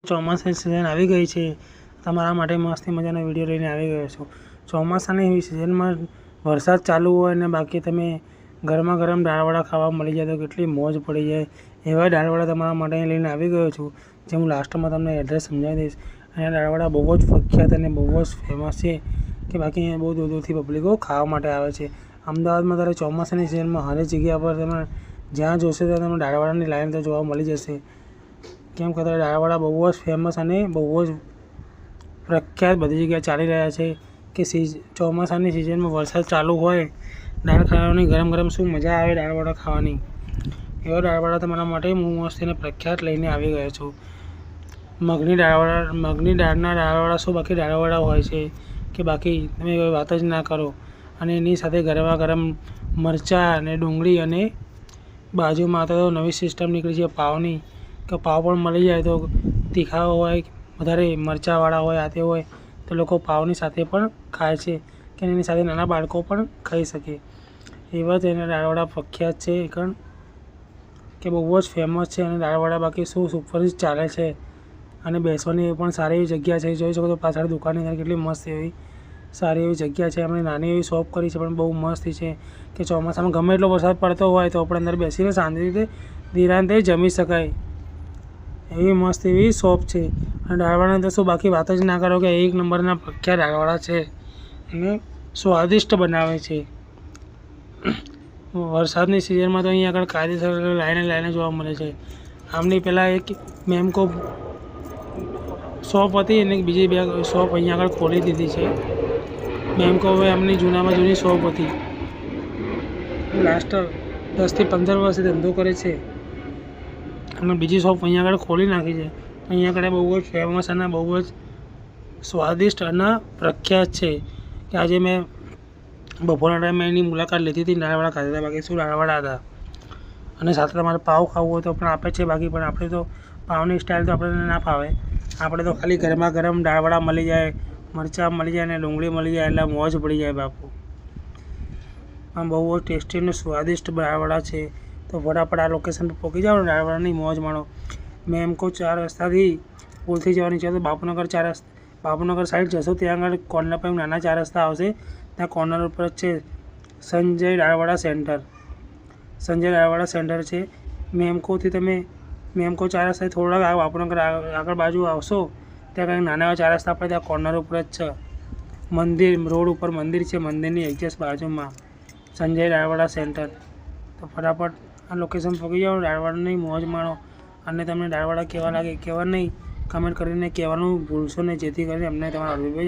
ચોમાસાની સિઝન આવી ગઈ છે. તમારા માટે મસ્ત મજાનો વિડીયો લઈને આવી ગયો છું. ચોમાસાની સિઝનમાં વરસાદ ચાલુ હોય ને બાકી તમે ગરમા ગરમ દાળવડા ખાવા મળી જાય તો કેટલી મોજ પડી જાય. એવા દાળવડા તમારા માટે લઈને આવી ગયો છું, જે હું લાસ્ટમાં તમને એડ્રેસ સમજાવી દઈશ. અહીંયા દાળવડા બહુ જ પ્રખ્યાત અને બહુ જ ફેમસ છે કે બાકી અહીંયા બહુ દૂર દૂરથી પબ્લિકો ખાવા માટે આવે છે. અમદાવાદમાં ત્યારે ચોમાસાની સિઝનમાં હરેક જગ્યા પર તમે જ્યાં જોશો ત્યાં તમને દાળવડાની લાઈન તો જોવા મળી જશે. કેમ કે દાળવડા બહુ જ ફેમસ અને બહુ જ પ્રખ્યાત બધી જગ્યાએ ચાલી રહ્યા છે કે ચોમાસાની સિઝનમાં વરસાદ ચાલુ હોય, દાળ ખાવાની ગરમ ગરમ શું મજા આવે દાળવડા ખાવાની. એવા દાળવડા તમારા માટે હું મસ્ત એને પ્રખ્યાત લઈને આવી ગયો છું. મગની દાળના દાળવડા શું બાકી દાળવડા હોય છે કે બાકી તમે વાત જ ના કરો. અને એની સાથે ગરમા ગરમ મરચાં અને ડુંગળી અને બાજુમાં તો નવી સિસ્ટમ નીકળી છે પાવની, કે પાવ પણ મળી જાય તો તીખા હોય વધારે મરચાંવાળા હોય આતે હોય તો લોકો પાવની સાથે પણ ખાય છે કે એની સાથે નાના બાળકો પણ ખાઈ શકે. એવા જ એના દાળવડા પ્રખ્યાત છે કે બહુ જ ફેમસ છે. અને દાળવડા બાકી શું સુપર જ ચાલે છે. અને બેસવાની પણ સારી એવી જગ્યા છે. જોઈ શકો તો પાછળ દુકાનની અંદર કેટલી મસ્ત એવી સારી એવી જગ્યા છે. અમે નાની એવી શોપ કરી છે પણ બહુ મસ્ત છે કે ચોમાસામાં ગમે એટલો વરસાદ પડતો હોય તો આપણે અંદર બેસીને શાંતિથી નિરાંતે જમી શકાય એવી મસ્ત એવી શોપ છે. અને દાળવડાની તો શું બાકી વાત જ ના કરો કે એક નંબરના પ્રખ્યાત દાળવડા છે અને સ્વાદિષ્ટ બનાવે છે. વરસાદની સિઝનમાં તો અહીંયા આગળ કાયદેસર લાઈને જોવા મળે છે. આમની પહેલાં એક મેમકો શોપ હતી અને બીજી બે શોપ અહીંયા આગળ ખોલી દીધી છે. મેમકો હવે એમની જૂનામાં જૂની શોપ હતી. લાસ્ટ 10 થી 15 વર્ષથી ધંધો કરે છે અને બીજી શોપ અહીંયા આગળ ખોલી નાખી છે. અહીંયા આગળ બહુ જ ફેમસ અને બહુ જ સ્વાદિષ્ટ અને પ્રખ્યાત છે કે આજે મેં બપોરના ટાઈમે એની મુલાકાત લીધી હતી. દાળવડા ખાધા હતા, બાકી શું દાળવડા હતા. અને સાથે તમારે પાવ ખાવું હોય તો પણ આપે છે, બાકી પણ આપણે તો પાવની સ્ટાઇલ તો આપણને ના ફાવે. આપણે તો ખાલી ગરમા ગરમ દાળવડા મળી જાય, મરચાં મળી જાય અને ડુંગળી મળી જાય એટલે મોજ પડી જાય બાપુ. આમ બહુ જ ટેસ્ટી અને સ્વાદિષ્ટ દાળવડા છે. તો ફટાફટ આ લોકેશન પર પહોંચી જાઓ ને દાળવડાની મોજ માણો. મેમકો 4 રસ્તાથી પુલથી જવાની છે તો બાપુનગર સાઈડ જશો ત્યાં આગળ કોર્નર પર નાના 4 રસ્તા આવશે. ત્યાં કોર્નર ઉપર જ છે સંજય દાળવડા સેન્ટર. સંજય દાળવડા સેન્ટર છે. મેમકોથી તમે મેમકો 4 રસ્તાથી થોડાક બાપુનગર આગળ બાજુ આવશો ત્યાં કંઈક નાના એવા 4 રસ્તા પર ત્યાં કોર્નર ઉપર જ છે મંદિર, રોડ ઉપર મંદિર છે. મંદિરની એક્ઝેક્ટ બાજુમાં સંજય દાળવડા સેન્ટર. તો ફટાફટ આ લોકેશન પહોંચી જાઓ, દાળવડાની મોજ માણો. અને તમને દાળવડા કેવા લાગે કેવા નહીં કમેન્ટ કરીને કહેવાનું ભૂલશો નહીં, જેથી કરીને અમને તમારા અભિપ્રાય